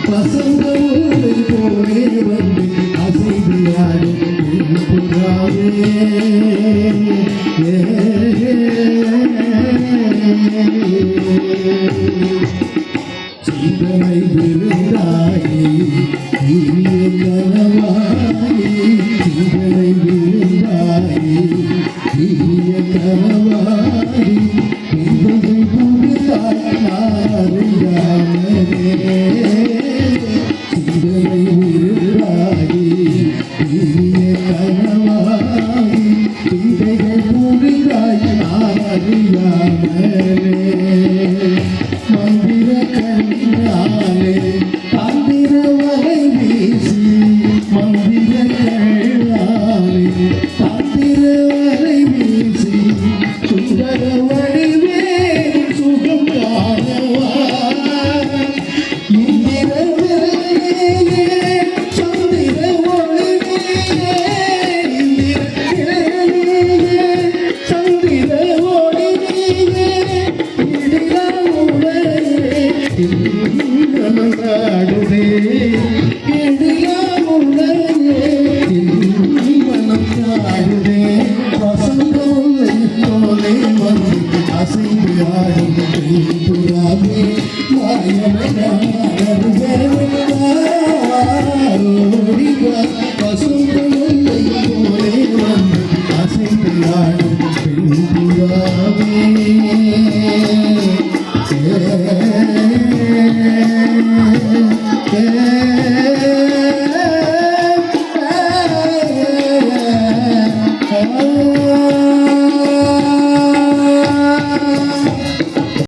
பசங்களோடு போலே வந்து அசைவியாடு சிந்தனை விருந்தாயே இனிய கனவாயே சிந்தனை விருந்தாயே இனிய கனவாயே சிந்தனை புரிந்தாய் நாரியாமனே சிந்தனை விருந்தாயே இனிய கனவாயே சிந்தைகள் புரிந்தாய் நாரியாமனே மந்திர கண்ணாலே தந்திர வலை வீசி மந்திர கண்ணாலே தந்திர வலை வீசி சுந்தர வடிவே சுகம் காணவா இந்திர விரலே சந்திர ஒளிவே இந்திர விரலே சந்திர ஒளிவே மனநாடுதே மனநாடுதே வசந்தோலை போலே வந்து அசைந்து ஆடும் புறாவே மாயமனாரே